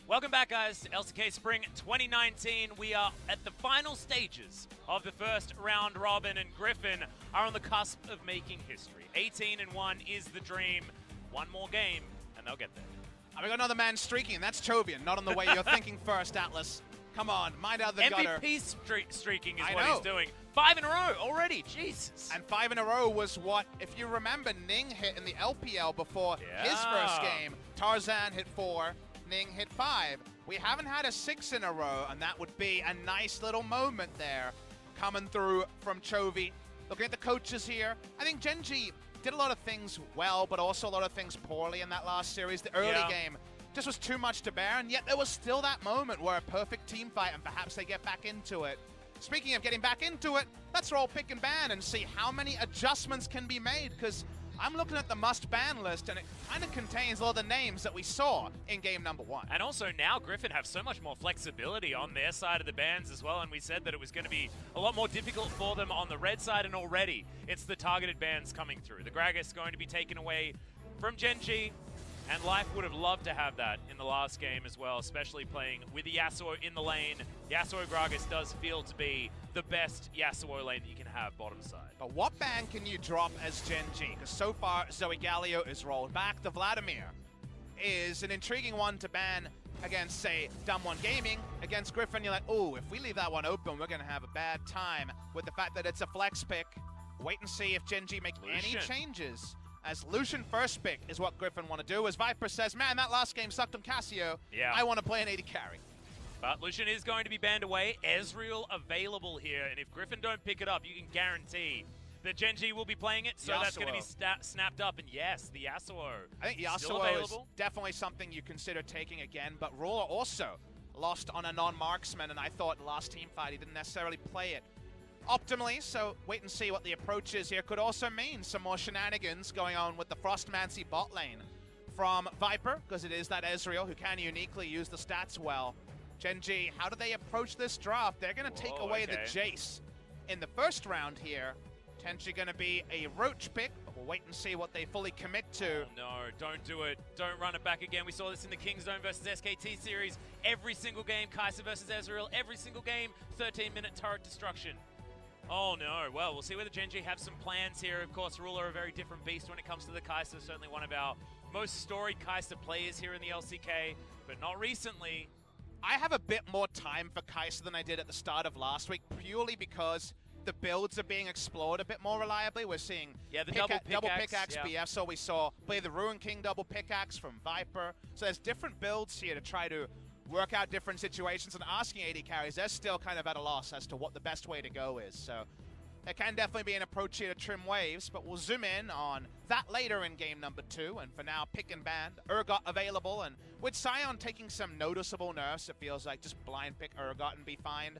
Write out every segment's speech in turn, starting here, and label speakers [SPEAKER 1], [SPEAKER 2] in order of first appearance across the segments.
[SPEAKER 1] Welcome back, guys, to LCK Spring 2019. We are at the final stages of the first round robin, and Griffin are on the cusp of making history. 18-1 is the dream. One more game, and they'll get there.
[SPEAKER 2] We got another man streaking, and that's Chovy, and not on the way you're thinking first, Atlas. Come on, mind out the gutter.
[SPEAKER 1] MVP streaking is what he's doing. 5 in a row already, Jesus.
[SPEAKER 2] And 5 in a row was what, if you remember, Ning hit in the LPL before his first game. Tarzan hit 4, Ning hit 5. We haven't had a 6 in a row, and that would be a nice little moment there coming through from Chovy. Looking at the coaches here, I think GenG did a lot of things well, but also a lot of things poorly in that last series. The early game just was too much to bear, and yet there was still that moment where a perfect team fight, and perhaps they get back into it. Speaking of getting back into it, let's roll pick and ban and see how many adjustments can be made, because I'm looking at the must-ban list, and it kind of contains all the names that we saw in game number 1.
[SPEAKER 1] And also now Griffin have so much more flexibility on their side of the bans as well, and we said that it was going to be a lot more difficult for them on the red side, and already it's the targeted bans coming through. The Gragas going to be taken away from GenG, and Life would have loved to have that in the last game as well, especially playing with the Yasuo in the lane. Yasuo Gragas does feel to be the best Yasuo lane that you can have bottom side.
[SPEAKER 2] But what ban can you drop as GenG? Because so far, Zoe Galio is rolled back. The Vladimir is an intriguing one to ban against, say, Dumb One Gaming. Against Griffin, you're like, oh, if we leave that one open, we're going to have a bad time. With the fact that it's a flex pick, wait and see if GenG make any changes. As Lucian first pick is what Griffin want to do. As Viper says, man, that last game sucked on Cassio. Yeah. I want to play an AD carry.
[SPEAKER 1] But Lucian is going to be banned away. Ezreal available here. And if Griffin don't pick it up, you can guarantee that GenG will be playing it. So that's going to be snapped up. And yes, the Yasuo.
[SPEAKER 2] I think Yasuo is definitely something you consider taking again. But Ruler also lost on a non-marksman. And I thought last team fight, he didn't necessarily play it optimally, so wait and see what the approach is here. Could also mean some more shenanigans going on with the Frostmancy bot lane from Viper, because it is that Ezreal who can uniquely use the stats well. GenG, how do they approach this draft? They're going to take away the Jace in the first round here. Potentially going to be a Roach pick, but we'll wait and see what they fully commit to.
[SPEAKER 1] Oh, no, don't do it. Don't run it back again. We saw this in the Kingzone versus SKT series. Every single game, Kai'Sa versus Ezreal. Every single game, 13-minute turret destruction. Oh no, well, we'll see whether GenG have some plans here. Of course, Ruler a very different beast when it comes to the Kai'Sa, certainly one of our most storied Kai'Sa players here in the LCK, but not recently.
[SPEAKER 2] I have a bit more time for Kai'Sa than I did at the start of last week, purely because the builds are being explored a bit more reliably. We're seeing
[SPEAKER 1] the double pickaxe
[SPEAKER 2] BF, so we saw play the Ruin King double pickaxe from Viper. So there's different builds here to try to work out different situations, and asking AD carries, they're still kind of at a loss as to what the best way to go is. So there can definitely be an approach here to trim waves, but we'll zoom in on that later in game number 2. And for now, pick and ban, Urgot available, and with Sion taking some noticeable nerfs, it feels like just blind pick Urgot and be fine.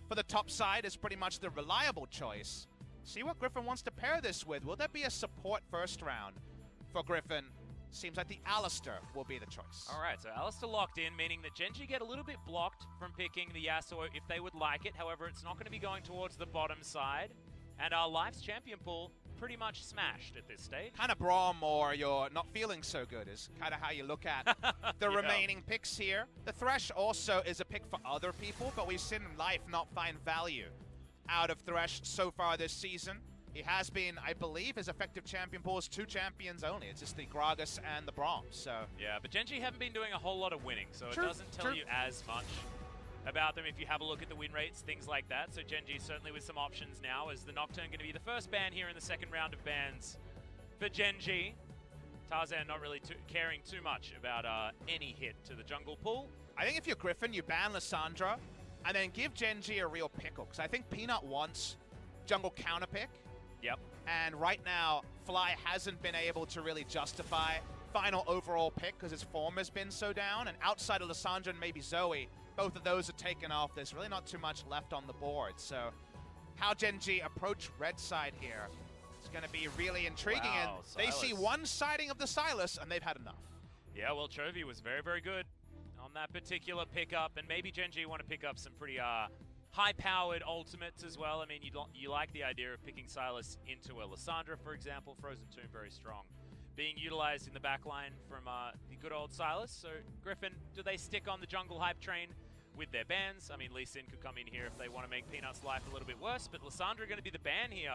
[SPEAKER 2] For the top side is pretty much the reliable choice. See what Griffin wants to pair this with. Will there be a support first round for Griffin? Seems like the Alistar will be the choice.
[SPEAKER 1] All right, so Alistar locked in, meaning that GenG get a little bit blocked from picking the Yasuo if they would like it. However, it's not going to be going towards the bottom side. And our Life's champion pool pretty much smashed at this stage.
[SPEAKER 2] Kind of Braum or you're not feeling so good is kind of how you look at the remaining picks here. The Thresh also is a pick for other people, but we've seen Life not find value out of Thresh so far this season. He has been, I believe, his effective champion pool is 2 champions only. It's just the Gragas and the Braum, so.
[SPEAKER 1] Yeah, but GenG haven't been doing a whole lot of winning, so it doesn't tell you as much about them if you have a look at the win rates, things like that. So GenG certainly with some options now. Is the Nocturne going to be the first ban here in the second round of bans for GenG? Tarzan not really caring too much about any hit to the jungle pool.
[SPEAKER 2] I think if you're Griffin, you ban Lissandra and then give GenG a real pickle, because I think Peanut wants jungle counter pick.
[SPEAKER 1] Yep.
[SPEAKER 2] And right now, Fly hasn't been able to really justify final overall pick because his form has been so down. And outside of Lissandra and maybe Zoe, both of those are taken off. There's really not too much left on the board. So how GenG approach red side here is going to be really intriguing.
[SPEAKER 1] Wow,
[SPEAKER 2] and they see one siding of the Silas, and they've had enough.
[SPEAKER 1] Yeah, well, Chovy was very, very good on that particular pickup. And maybe GenG want to pick up some pretty high-powered ultimates as well. I mean, you like the idea of picking Silas into a Lissandra, for example. Frozen Tomb, very strong. being utilized in the back line from the good old Silas. So, Griffin, do they stick on the jungle hype train with their bans? I mean, Lehgend could come in here if they want to make Peanut's life a little bit worse, but Lissandra going to be the ban here.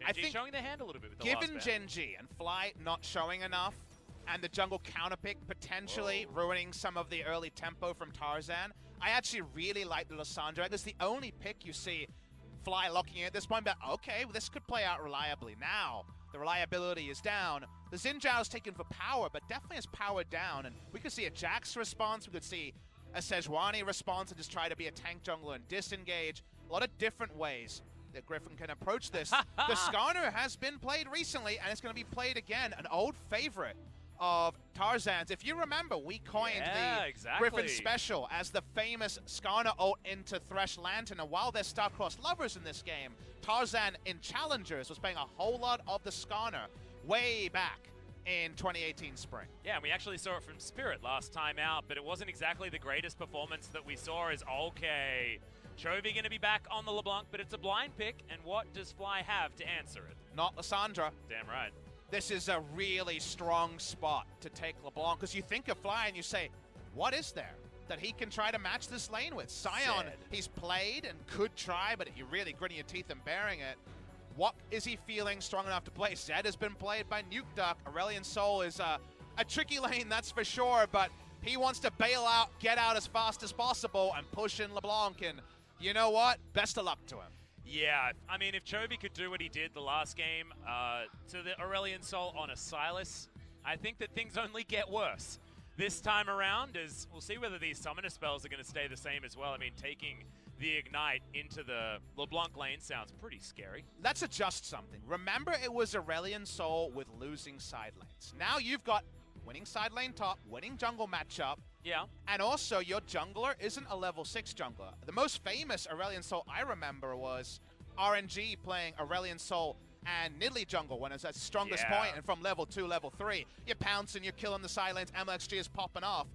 [SPEAKER 2] I think
[SPEAKER 1] showing their hand a little bit with the
[SPEAKER 2] given
[SPEAKER 1] last ban.
[SPEAKER 2] GenG and Fly not showing enough, and the jungle counterpick potentially ruining some of the early tempo from Tarzan, I actually really like the Lissandra. It's the only pick you see Fly locking in at this point, but okay, well, this could play out reliably. Now, the reliability is down. The Xin Zhao's taken for power, but definitely has power down, and we could see a Jax response, we could see a Sejuani response and just try to be a tank jungler and disengage. A lot of different ways that Griffin can approach this. The Skarner has been played recently, and it's going to be played again, an old favorite of Tarzan's. If you remember, we coined the Griffin special as the famous Skarner ult into Thresh Lantern, and while they're star-crossed lovers in this game, Tarzan in Challengers was playing a whole lot of the Skarner way back in 2018 spring.
[SPEAKER 1] Yeah, and we actually saw it from Spirit last time out, but it wasn't exactly the greatest performance that we saw. Is okay, Chovy going to be back on the LeBlanc, but it's a blind pick, and what does Fly have to answer it?
[SPEAKER 2] Not Lissandra.
[SPEAKER 1] Damn right.
[SPEAKER 2] This is a really strong spot to take LeBlanc, because you think of Fly and you say, what is there that he can try to match this lane with? Sion, he's played and could try, but you're really gritting your teeth and bearing it. What is he feeling strong enough to play? Zed has been played by Nuke Duck. Aurelion Sol is a tricky lane, that's for sure, but he wants to bail out, get out as fast as possible, and push in LeBlanc, and you know what? Best of luck to him.
[SPEAKER 1] Yeah, I mean, if Chovy could do what he did the last game to the Aurelion Sol on a Silas, I think that things only get worse this time around, as we'll see whether these summoner spells are going to stay the same as well. I mean, taking the Ignite into the LeBlanc lane sounds pretty scary.
[SPEAKER 2] Let's adjust something. Remember, it was Aurelion Sol with losing side lanes. Now you've got winning side lane top, winning jungle matchup.
[SPEAKER 1] Yeah.
[SPEAKER 2] And also, your jungler isn't a level 6 jungler. The most famous Aurelion Sol I remember was RNG playing Aurelion Sol and Nidalee jungle when it's at strongest point, and from level 2, level 3, you're pouncing, you're killing the side lanes, MLXG is popping off.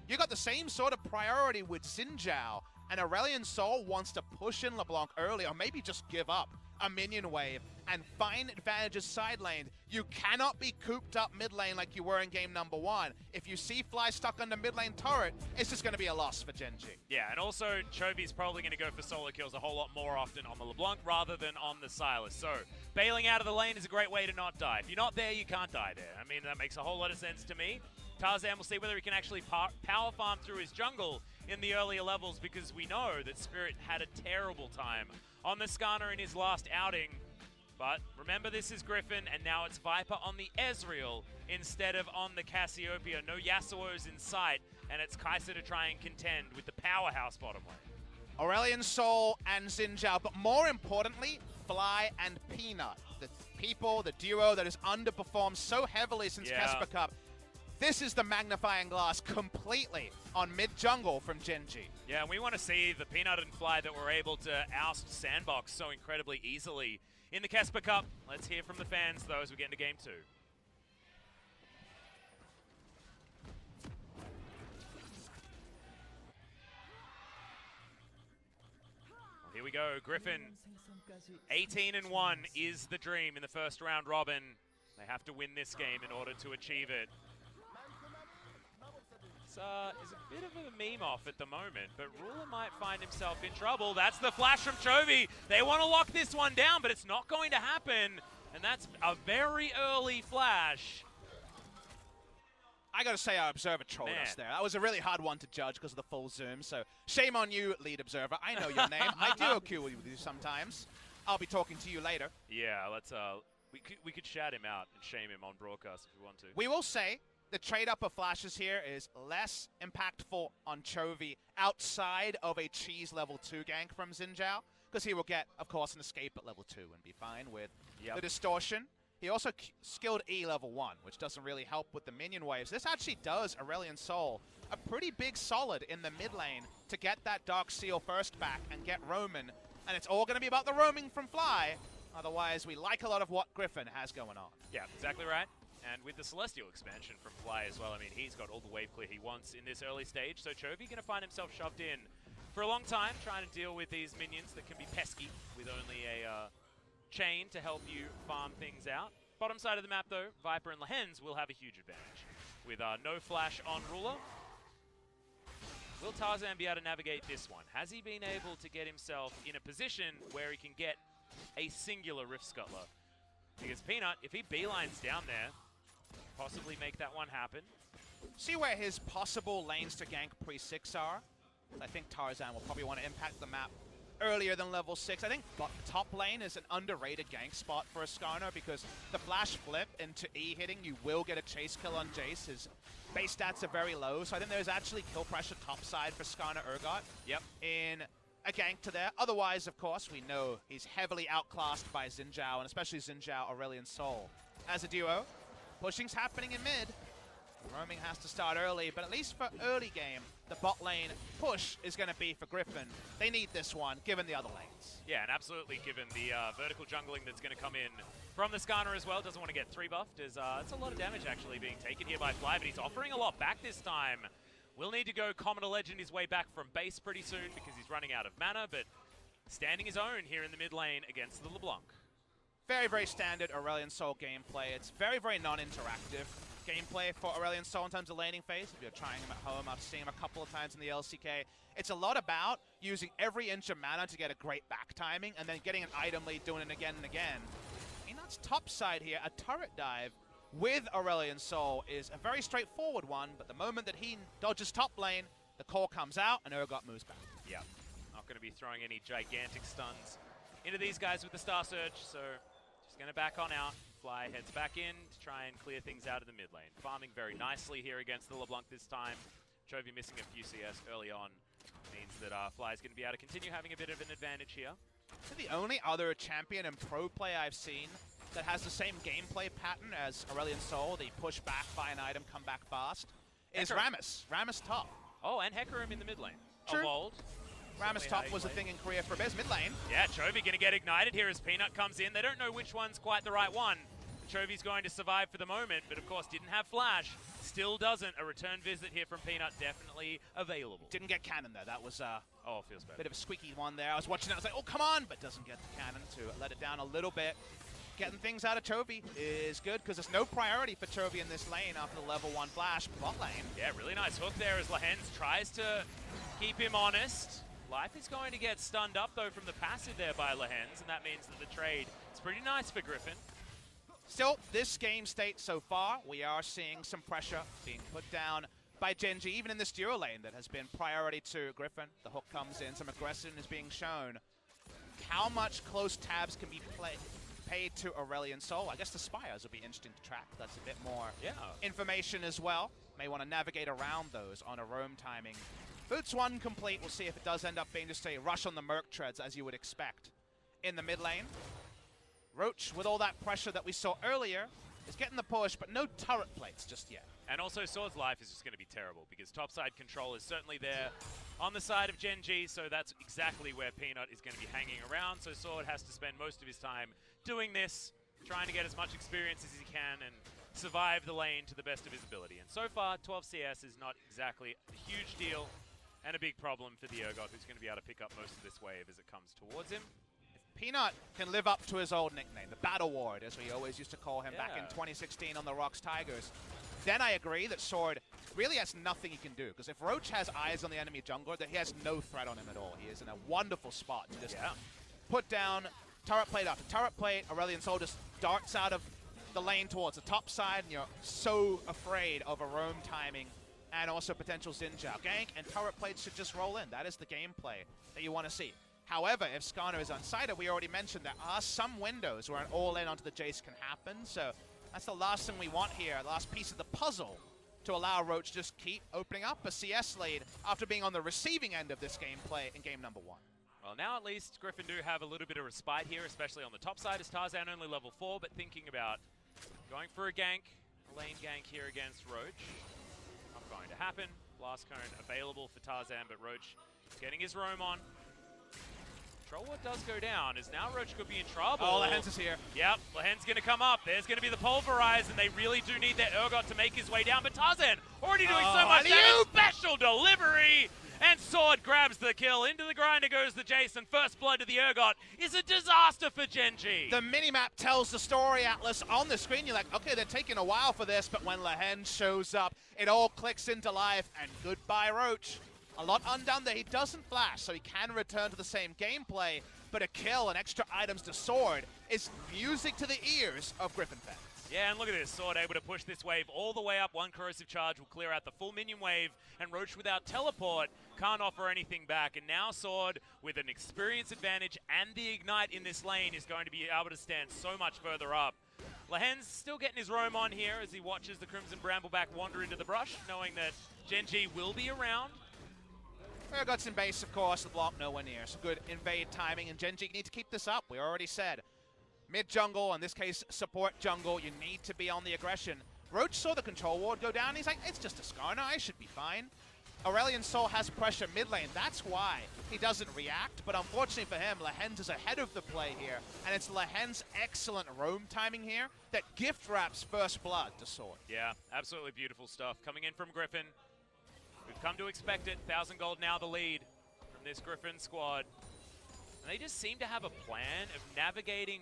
[SPEAKER 2] You got the same sort of priority with Xin Zhao, and Aurelion Sol wants to push in LeBlanc early, or maybe just give up a minion wave and find advantages side lane. You cannot be cooped up mid lane like you were in game number 1. If you see Fly stuck on the mid lane turret, it's just going to be a loss for GenG.
[SPEAKER 1] Yeah, and also Chovy's probably going to go for solo kills a whole lot more often on the LeBlanc rather than on the Silas. So bailing out of the lane is a great way to not die. If you're not there, you can't die there. I mean, that makes a whole lot of sense to me. Tarzan will see whether he can actually power farm through his jungle in the earlier levels, because we know that Spirit had a terrible time on the Skarner in his last outing. But remember, this is Griffin, and now it's Viper on the Ezreal instead of on the Cassiopeia. No Yasuo's in sight, and it's Kai'Sa to try and contend with the powerhouse bottom lane.
[SPEAKER 2] Aurelion Sol and Xin Zhao, but more importantly, Fly and Peanut. The people, the duo that has underperformed so heavily since Kesper Cup. This is the magnifying glass completely on mid-jungle from GenG.
[SPEAKER 1] Yeah, and we want to see the Peanut and Fly that were able to oust Sandbox so incredibly easily in the Kesper Cup. Let's hear from the fans, though, as we get into Game 2. Well, here we go, Griffin. 18-1 is the dream in the first round robin. They have to win this game in order to achieve it. Is a bit of a meme off at the moment, but Ruler might find himself in trouble. That's the flash from Chovy. They want to lock this one down, but it's not going to happen. And that's a very early flash.
[SPEAKER 2] I gotta say, our observer trolled us there. That was a really hard one to judge because of the full zoom, so shame on you, lead observer. I know your name. I do OQ with you sometimes. I'll be talking to you later.
[SPEAKER 1] Yeah, let's we could shout him out and shame him on broadcast if we want to.
[SPEAKER 2] We will say the trade-up of flashes here is less impactful on Chovy outside of a cheese level 2 gank from Xin Zhao, because he will get, of course, an escape at level 2 and be fine with the distortion. He also skilled E level 1, which doesn't really help with the minion waves. This actually does Aurelion Sol a pretty big solid in the mid lane to get that Dark Seal first back and get Roman, and it's all going to be about the roaming from Fly. Otherwise, we like a lot of what Griffin has going on.
[SPEAKER 1] Yeah, exactly right. And with the Celestial expansion from Fly as well, I mean, he's got all the wave clear he wants in this early stage. So Chovy going to find himself shoved in for a long time, trying to deal with these minions that can be pesky with only a chain to help you farm things out. Bottom side of the map, though, Viper and Lehgend will have a huge advantage. With no flash on Ruler, will Tarzan be able to navigate this one? Has he been able to get himself in a position where he can get a singular Rift Scuttler? Because Peanut, if he beelines down there, possibly make that one happen.
[SPEAKER 2] See where his possible lanes to gank pre-6 are? I think Tarzan will probably want to impact the map earlier than level 6. I think top lane is an underrated gank spot for a Skarner because the flash flip into E hitting, you will get a chase kill on Jace. His base stats are very low, so I think there's actually kill pressure top side for Skarner Urgot.
[SPEAKER 1] Yep.
[SPEAKER 2] In a gank to there. Otherwise, of course, we know he's heavily outclassed by Xin Zhao, and especially Xin Zhao, Aurelion Sol. As a duo, pushing's happening in mid. Roaming has to start early, but at least for early game, the bot lane push is going to be for Griffin. They need this one, given the other lanes.
[SPEAKER 1] Yeah, and absolutely, given the vertical jungling that's going to come in from the Skarner as well. Doesn't want to get 3-buffed, as it's a lot of damage actually being taken here by Fly, but he's offering a lot back this time. Will need to go Commoner Legend his way back from base pretty soon because he's running out of mana, but standing his own here in the mid lane against the LeBlanc.
[SPEAKER 2] Very, very standard Aurelion Sol gameplay. It's very, very non-interactive gameplay for Aurelion Sol in terms of laning phase. If you're trying him at home, I've seen him a couple of times in the LCK. It's a lot about using every inch of mana to get a great back timing and then getting an item lead, doing it again and again. Peanut's top side here, a turret dive with Aurelion Sol is a very straightforward one, but the moment that he dodges top lane, the core comes out and Urgot moves back.
[SPEAKER 1] Yeah, not going to be throwing any gigantic stuns into these guys with the Star Surge, so just going to back on out. Fly heads back in to try and clear things out of the mid lane. Farming very nicely here against the LeBlanc this time. Chovy missing a few CS early on means that Fly is going to be able to continue having a bit of an advantage here.
[SPEAKER 2] So the only other champion and pro play I've seen that has the same gameplay pattern as Aurelion Sol, the push back, buy an item, come back fast, is Rammus. Rammus top.
[SPEAKER 1] Oh, and Hecarim in the mid lane.
[SPEAKER 2] True.
[SPEAKER 1] Of old.
[SPEAKER 2] Rammus top was a thing in Korea for a bit. Mid lane.
[SPEAKER 1] Yeah, Chovy going to get ignited here as Peanut comes in. They don't know which one's quite the right one. Chovy's going to survive for the moment, but of course didn't have flash. Still doesn't. A return visit here from Peanut definitely available.
[SPEAKER 2] Didn't get cannon there. That was
[SPEAKER 1] oh, it feels better.
[SPEAKER 2] Bit of a squeaky one there. I was watching that. I was like, oh, come on, but doesn't get the cannon to let it down a little bit. Getting things out of Chovy is good because there's no priority for Chovy in this lane after the level 1 flash. Bot lane.
[SPEAKER 1] Yeah, really nice hook there as Lehgend tries to keep him honest. Life is going to get stunned up, though, from the passive there by Lehgend, and that means that the trade is pretty nice for Griffin.
[SPEAKER 2] Still, this game state so far, we are seeing some pressure being put down by GenG, even in this duo lane that has been priority to Griffin. The hook comes in, some aggression is being shown. How much close tabs can be paid to Aurelion Sol? I guess the Spires will be interesting to track. That's a bit more information as well. May want to navigate around those on a roam timing. Boots 1 complete. We'll see if it does end up being just a rush on the Merc treads, as you would expect. In the mid lane, Roach, with all that pressure that we saw earlier, is getting the push, but no turret plates just yet.
[SPEAKER 1] And also, Sword's life is just going to be terrible, because topside control is certainly there on the side of GenG, so that's exactly where Peanut is going to be hanging around. So Sword has to spend most of his time doing this, trying to get as much experience as he can and survive the lane to the best of his ability. And so far, 12 CS is not exactly a huge deal and a big problem for the Urgot, who's going to be able to pick up most of this wave as it comes towards him.
[SPEAKER 2] Peanut can live up to his old nickname, the Battle Ward, as we always used to call him back in 2016 on the Rocks Tigers. Then I agree that Sword really has nothing he can do, because if Roach has eyes on the enemy jungler, then he has no threat on him at all. He is in a wonderful spot to just put down turret plate after turret plate. Aurelion Sol just darts out of the lane towards the top side, and you're so afraid of a roam timing and also potential Xin Zhao gank, and turret plates should just roll in. That is the gameplay that you want to see. However, if Skarner is unsighted, we already mentioned there are some windows where an all-in onto the Jace can happen, so that's the last thing we want here, the last piece of the puzzle to allow Roach to just keep opening up a CS lead after being on the receiving end of this gameplay in game number 1.
[SPEAKER 1] Well, now at least Griffin do have a little bit of respite here, especially on the top side, as Tarzan only level 4, but thinking about going for a gank, a lane gank here against Roach. Not going to happen. Blast Cone available for Tarzan, but Roach is getting his roam on. What does go down is now Roach could be in trouble.
[SPEAKER 2] Oh, Lehgend is here.
[SPEAKER 1] Yep, Lehend's going to come up. There's going to be the pulverize, and they really do need that Urgot to make his way down. But Tarzan already doing so much damage. Special delivery, and Sword grabs the kill. Into the grinder goes the Jason. First blood to the Urgot is a disaster for GenG.
[SPEAKER 2] The minimap tells the story, Atlas. On the screen, you're like, okay, they're taking a while for this, but when Lehgend shows up, it all clicks into life, and goodbye, Roach. A lot undone there. He doesn't flash, so he can return to the same gameplay, but a kill and extra items to Sword is music to the ears of Griffin fans.
[SPEAKER 1] Yeah, and look at this. Sword able to push this wave all the way up. One corrosive charge will clear out the full minion wave, and Roach without teleport can't offer anything back. And now Sword, with an experience advantage and the ignite in this lane, is going to be able to stand so much further up. Lehgend's still getting his roam on here as he watches the Crimson Brambleback wander into the brush, knowing that GenG will be around.
[SPEAKER 2] Urgot's in base, of course, the block nowhere near. So good invade timing, and GenG need to keep this up. We already said. Mid-jungle, in this case, support jungle, you need to be on the aggression. Roach saw the control ward go down. He's like, it's just a Skarner, I should be fine. Aurelion Sol has pressure mid lane. That's why he doesn't react. But unfortunately for him, Lehend is ahead of the play here. And it's Lehend's excellent roam timing here that gift wraps first blood to Sword.
[SPEAKER 1] Yeah, absolutely beautiful stuff. Coming in from Griffin. We've come to expect it. 1,000 gold now the lead from this Griffin squad. And they just seem to have a plan of navigating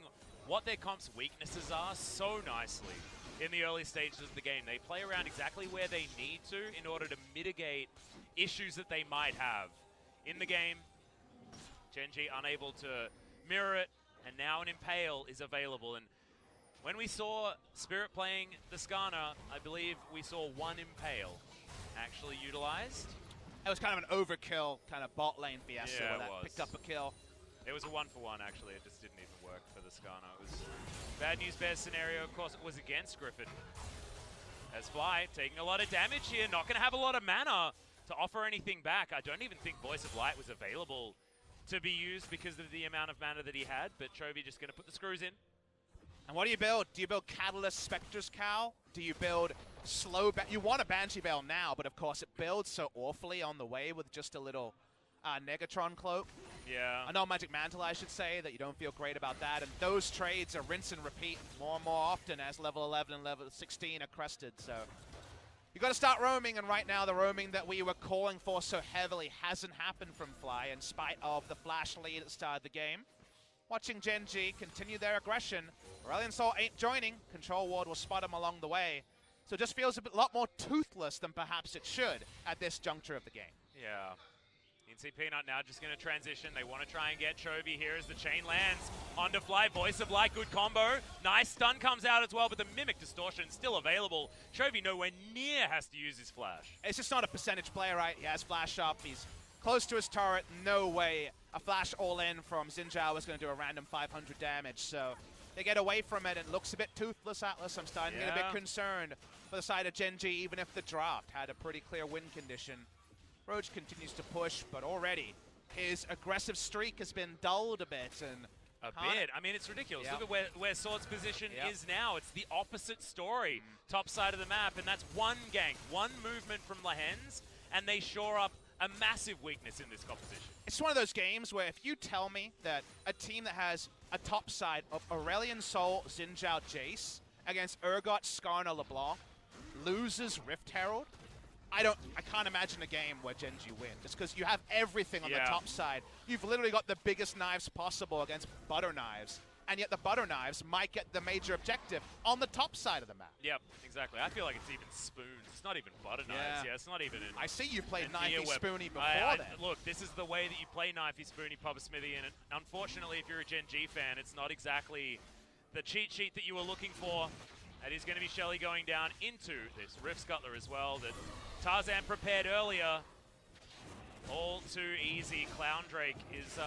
[SPEAKER 1] what their comp's weaknesses are so nicely in the early stages of the game. They play around exactly where they need to in order to mitigate issues that they might have in the game. GenG unable to mirror it, and now an Impale is available. And when we saw Spirit playing the Skarner, I believe we saw one Impale actually utilized.
[SPEAKER 2] It was kind of an overkill kind of bot lane fiesta where that picked up a kill.
[SPEAKER 1] It was a 1-for-1, actually. It just didn't even work for the Skarner. It was bad news bears scenario. Of course, it was against Griffin. As Fly taking a lot of damage here, not going to have a lot of mana to offer anything back. I don't even think Voice of Light was available to be used because of the amount of mana that he had, but Chovy just going to put the screws in.
[SPEAKER 2] And what do you build? Do you build Catalyst Spectre's Cowl? Do you build slow... You want a Banshee Veil now, but of course it builds so awfully on the way with just a little Negatron Cloak.
[SPEAKER 1] Yeah.
[SPEAKER 2] A No-Magic Mantle, I should say, that you don't feel great about that. And those trades are rinse and repeat more and more often as level 11 and level 16 are crested. So you got to start roaming, and right now the roaming that we were calling for so heavily hasn't happened from Fly in spite of the flash lead at the start of the game. Watching GenG continue their aggression. Aurelion Sol ain't joining. Control Ward will spot him along the way. So it just feels a lot more toothless than perhaps it should at this juncture of the game.
[SPEAKER 1] Yeah. You can see Peanut now just going to transition. They want to try and get Chovy here as the chain lands onto Fly. Voice of Light, good combo. Nice stun comes out as well, but the Mimic Distortion still available. Chovy nowhere near has to use his flash.
[SPEAKER 2] It's just not a percentage play, right? He has flash up. He's close to his turret. No way a flash all-in from Xin Zhao is going to do a random 500 damage. So they get away from it. It looks a bit toothless, Atlas. I'm starting to get a bit concerned for the side of GenG, even if the draft had a pretty clear win condition. Roach continues to push, but already his aggressive streak has been dulled a bit. And
[SPEAKER 1] I mean, it's ridiculous. Look at where Sword's position is now. It's the opposite story, top side of the map, and that's one gank, one movement from Lehend's, and they shore up a massive weakness in this composition.
[SPEAKER 2] It's one of those games where if you tell me that a team that has a top side of Aurelion Sol, Xin Zhao, Jace against Urgot, Skarner, LeBlanc loses Rift Herald, I can't imagine a game where GenG win, just because you have everything on the top side. You've literally got the biggest knives possible against butter knives, and yet the butter knives might get the major objective on the top side of the map.
[SPEAKER 1] Yep, exactly. I feel like it's even spoons. It's not even butter knives. Yeah, it's not even
[SPEAKER 2] I see you played Knifey Spoony before then.
[SPEAKER 1] Look, this is the way that you play Knifey Spoony, Papa Smithy, and unfortunately, if you're a GenG fan, it's not exactly the cheat sheet that you were looking for. That is going to be Shelly going down into this Rift Scuttler as well that Tarzan prepared earlier. All too easy. Clown Drake is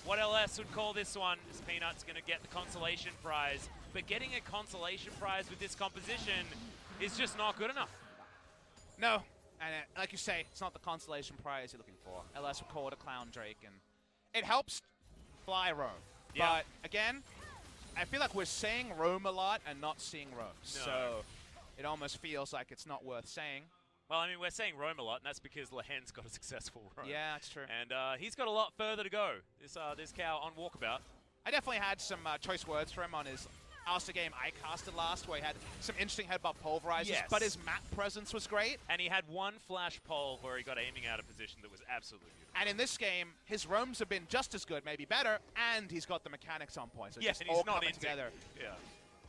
[SPEAKER 1] what LS would call this one. As Peanut's going to get the consolation prize. But getting a consolation prize with this composition is just not good enough.
[SPEAKER 2] No. And like you say, it's not the consolation prize you're looking for. LS would call it a Clown Drake. And it helps Fly roam.
[SPEAKER 1] Yeah.
[SPEAKER 2] But again, I feel like we're saying roam a lot and not seeing roam. No. So it almost feels like it's not worth saying.
[SPEAKER 1] Well, I mean, we're saying roam a lot, and that's because Lehend's got a successful roam.
[SPEAKER 2] Yeah, that's true.
[SPEAKER 1] And he's got a lot further to go, this cow on Walkabout.
[SPEAKER 2] I definitely had some choice words for him on his After game I casted last, where he had some interesting headbutt pulverizers,
[SPEAKER 1] Yes.
[SPEAKER 2] but his map presence was great.
[SPEAKER 1] And he had one flash pole where he got aiming out of position that was absolutely beautiful.
[SPEAKER 2] And in this game, his roams have been just as good, maybe better, and he's got the mechanics on point. So
[SPEAKER 1] Yeah,
[SPEAKER 2] just
[SPEAKER 1] and he's
[SPEAKER 2] all
[SPEAKER 1] not
[SPEAKER 2] coming
[SPEAKER 1] inting.
[SPEAKER 2] together.
[SPEAKER 1] Yeah.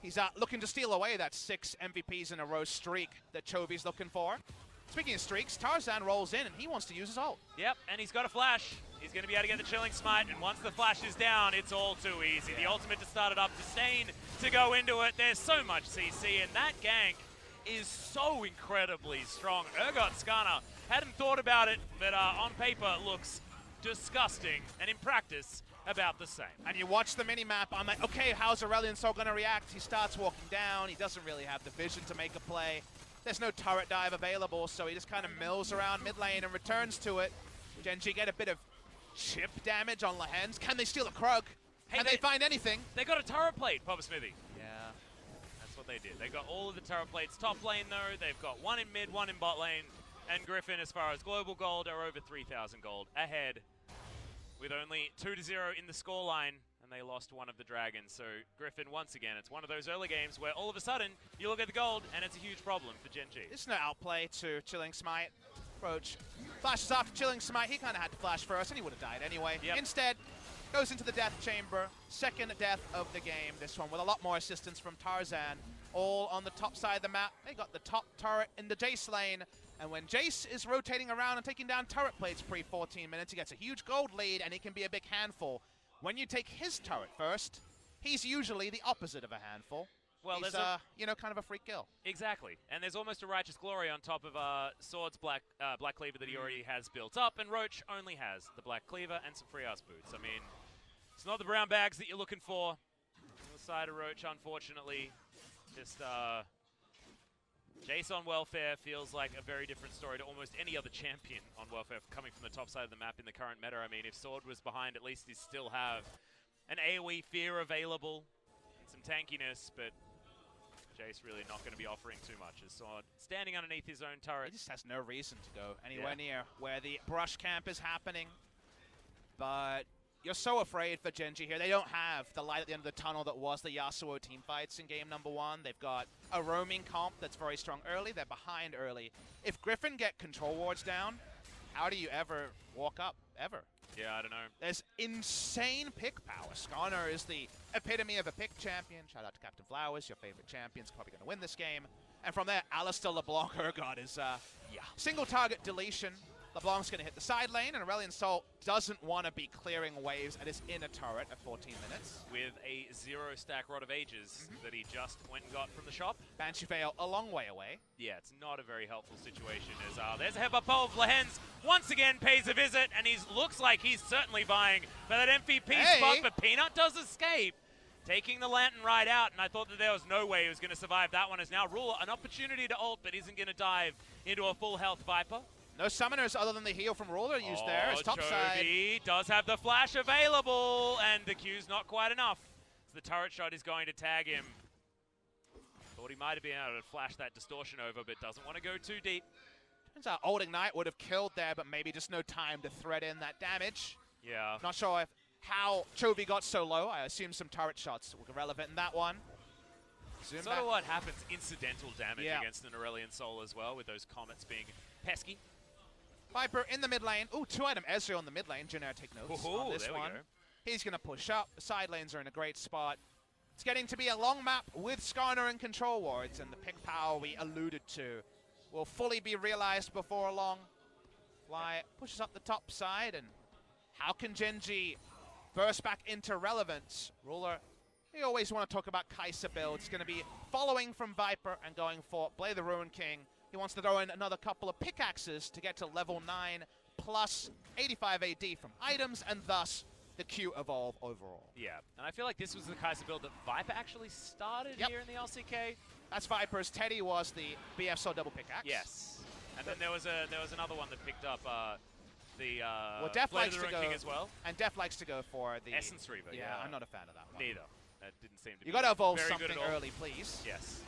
[SPEAKER 2] He's looking to steal away that 6 MVPs in a row streak that Chovy's looking for. Speaking of streaks, Tarzan rolls in, and he wants to use his ult.
[SPEAKER 1] Yep, and he's got a flash. He's going to be able to get the Chilling Smite, and once the flash is down, it's all too easy. The ultimate to start it up, Disdain to go into it. There's so much CC, and that gank is so incredibly strong. Urgot Skarner hadn't thought about it, but on paper it looks disgusting, and in practice, about the same.
[SPEAKER 2] And you watch the mini-map, I'm like, okay, how's Aurelion Sol going to react? He starts walking down, he doesn't really have the vision to make a play. There's no turret dive available, so he just kind of mills around mid lane and returns to it. GenG get a bit of chip damage on Lehgend. Can they steal a Krug?
[SPEAKER 1] Hey,
[SPEAKER 2] Can they find anything?
[SPEAKER 1] They got a turret plate, Papa Smithy.
[SPEAKER 2] Yeah.
[SPEAKER 1] That's what they did. They got all of the turret plates top lane, though. They've got one in mid, one in bot lane. And Griffin, as far as global gold, are over 3,000 gold ahead with only 2-0 in the scoreline. And they lost one of the dragons. So Griffin, once again, it's one of those early games where all of a sudden you look at the gold and it's a huge problem for GenG.
[SPEAKER 2] There's no outplay to Chilling Smite. Roach flashes after Chilling Smite. He kind of had to flash first, and he would have died anyway.
[SPEAKER 1] Yep.
[SPEAKER 2] Instead, goes into the death chamber. Second death of the game. This one with a lot more assistance from Tarzan. All on the top side of the map. They got the top turret in the Jace lane. And when Jace is rotating around and taking down turret plates pre-14 minutes, he gets a huge gold lead, and he can be a big handful. When you take his turret first, he's usually the opposite of a handful.
[SPEAKER 1] Well,
[SPEAKER 2] he's,
[SPEAKER 1] there's
[SPEAKER 2] you know, kind of a free kill.
[SPEAKER 1] Exactly, and there's almost a Righteous Glory on top of Sword's Black Cleaver that he already has built up, and Roach only has the Black Cleaver and some free ass boots. I mean, it's not the brown bags that you're looking for. On the side of Roach, unfortunately, just Jace on welfare feels like a very different story to almost any other champion on welfare coming from the top side of the map in the current meta. I mean, if Sword was behind, at least he still have an AoE fear available and some tankiness, but Jace really not going to be offering too much as Sword standing underneath his own turret.
[SPEAKER 2] He just has no reason to go anywhere near where the brush camp is happening. But you're so afraid for GenG here. They don't have the light at the end of the tunnel that was the Yasuo teamfights in game number 1. They've got a roaming comp that's very strong early. They're behind early. If Griffin get control wards down, how do you ever walk up? Ever.
[SPEAKER 1] Yeah, I don't know.
[SPEAKER 2] There's insane pick power. Skarner is the epitome of a pick champion. Shout out to Captain Flowers, your favorite champion's probably going to win this game. And from there, Alistair LeBlanc Urgot is single target deletion. LeBlanc's going to hit the side lane, and Aurelion Sol doesn't want to be clearing waves at his inner turret at 14 minutes.
[SPEAKER 1] With a 0-stack Rod of Ages that he just went and got from the shop.
[SPEAKER 2] Banshee Veil a long way away.
[SPEAKER 1] Yeah, it's not a very helpful situation as there's a headbutt pole of Lehgend once again pays a visit, and he looks like he's certainly vying for that MVP spot, but Peanut does escape. Taking the Lantern right out, and I thought that there was no way he was going to survive that one. As now Ruler, an opportunity to ult, but isn't going to dive into a full health Viper.
[SPEAKER 2] No summoners other than the heal from Ruler used there. It's top side.
[SPEAKER 1] Chovy does have the flash available, and the Q's not quite enough. So the turret shot is going to tag him. Thought he might have been able to flash that distortion over, but doesn't want to go too deep.
[SPEAKER 2] Turns out Old Ignite would have killed there, but maybe just no time to thread in that damage.
[SPEAKER 1] Yeah.
[SPEAKER 2] Not sure how Chovy got so low. I assume some turret shots were relevant in that one.
[SPEAKER 1] Zoom sort of what happens, incidental damage against an Aurelion Sol as well, with those comets being pesky.
[SPEAKER 2] Viper in the mid lane. Ooh, 2-item Ezreal in the mid lane. Generic take notes on this one. He's going to push up. The side lanes are in a great spot. It's getting to be a long map with Skarner and control wards, and the pick power we alluded to will fully be realized before long. Fly pushes up the top side, and how can GenG burst back into relevance? Ruler, you always want to talk about Kai'Sa build. It's going to be following from Viper and going for Blade the Ruin King. He wants to throw in another couple of pickaxes to get to level 9 plus 85 AD from items, and thus the Q evolve overall.
[SPEAKER 1] Yeah, and I feel like this was the Kai'Sa build that Viper actually started here in the LCK.
[SPEAKER 2] That's Viper's. Teddy was the BF Soul double pickaxe.
[SPEAKER 1] Yes, and then there was another one that picked up the
[SPEAKER 2] Def
[SPEAKER 1] Blade
[SPEAKER 2] likes
[SPEAKER 1] of the
[SPEAKER 2] to
[SPEAKER 1] Ruin
[SPEAKER 2] go,
[SPEAKER 1] King as well.
[SPEAKER 2] And Def likes to go for the
[SPEAKER 1] Essence Reaver. Yeah,
[SPEAKER 2] I'm not a fan of that one.
[SPEAKER 1] Neither. That didn't seem to be.
[SPEAKER 2] You got to evolve
[SPEAKER 1] very
[SPEAKER 2] something
[SPEAKER 1] good at all.
[SPEAKER 2] early, please.
[SPEAKER 1] Yes.